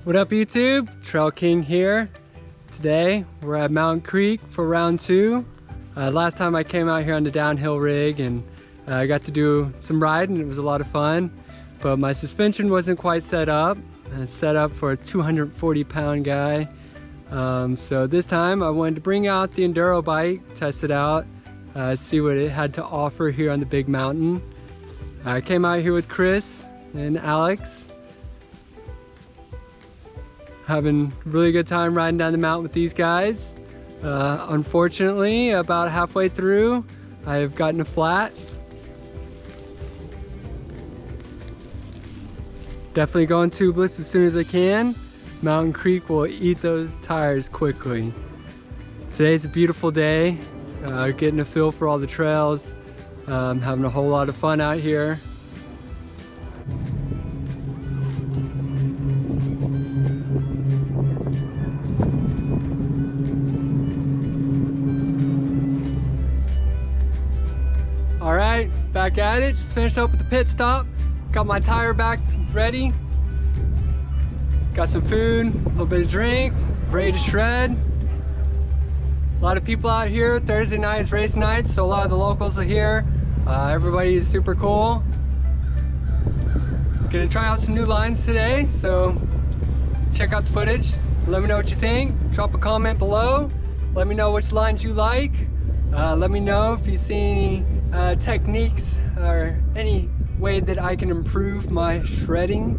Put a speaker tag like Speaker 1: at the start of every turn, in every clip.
Speaker 1: What up YouTube? Trail King here. Today we're at Mountain Creek for round 2. Last time I came out here on the downhill rig and I got to do some riding. It was a lot of fun, but my suspension wasn't quite set up. It's set up for a 240-pound guy. So this time I wanted to bring out the enduro bike, test it out, see what it had to offer here on the big mountain. I came out here with Chris and Alex. Having a really good time riding down the mountain with these guys. Unfortunately, about halfway through, I've gotten a flat. Definitely going tubeless as soon as I can. Mountain Creek will eat those tires quickly. Today's a beautiful day. Getting a feel for all the trails. Having a whole lot of fun out here. Alright, back at it. Just finished up with the pit stop. Got my tire back ready. Got some food, a little bit of drink, ready to shred. A lot of people out here. Thursday night is race night, so a lot of the locals are here. Everybody is super cool. Gonna try out some new lines today, so check out the footage. Let me know what you think. Drop a comment below. Let me know which lines you like. Let me know if you see any techniques or any way that I can improve my shredding.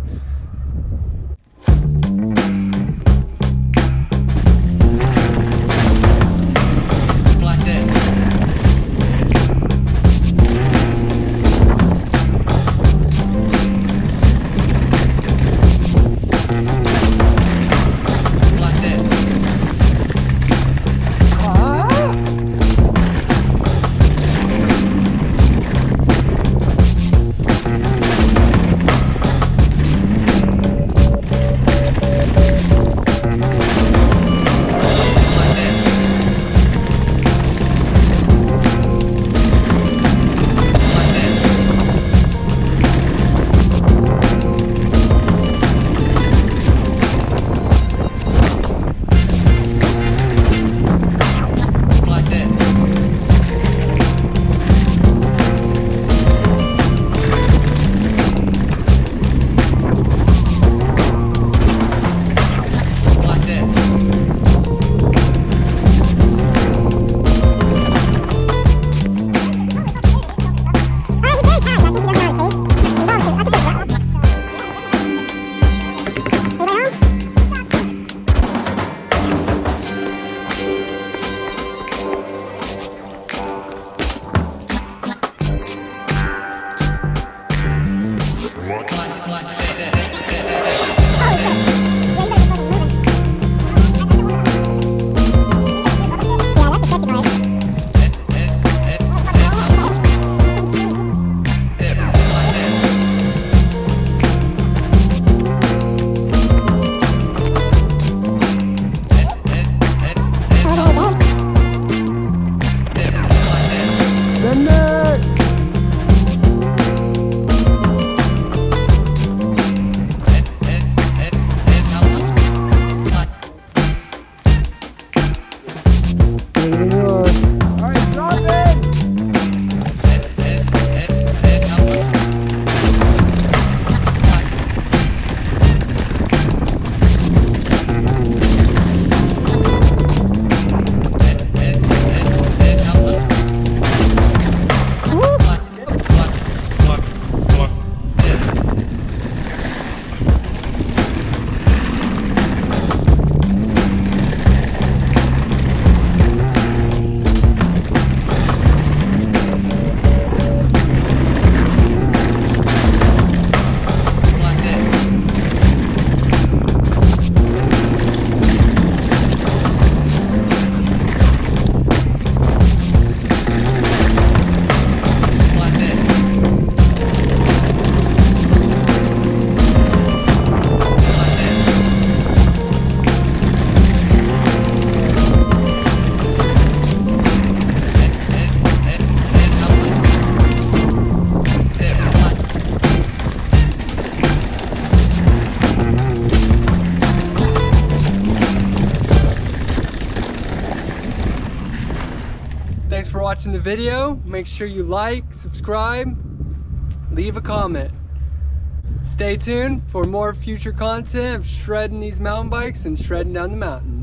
Speaker 1: watching the video. Make sure you like, subscribe, leave a comment. Stay tuned for more future content of shredding these mountain bikes and shredding down the mountain.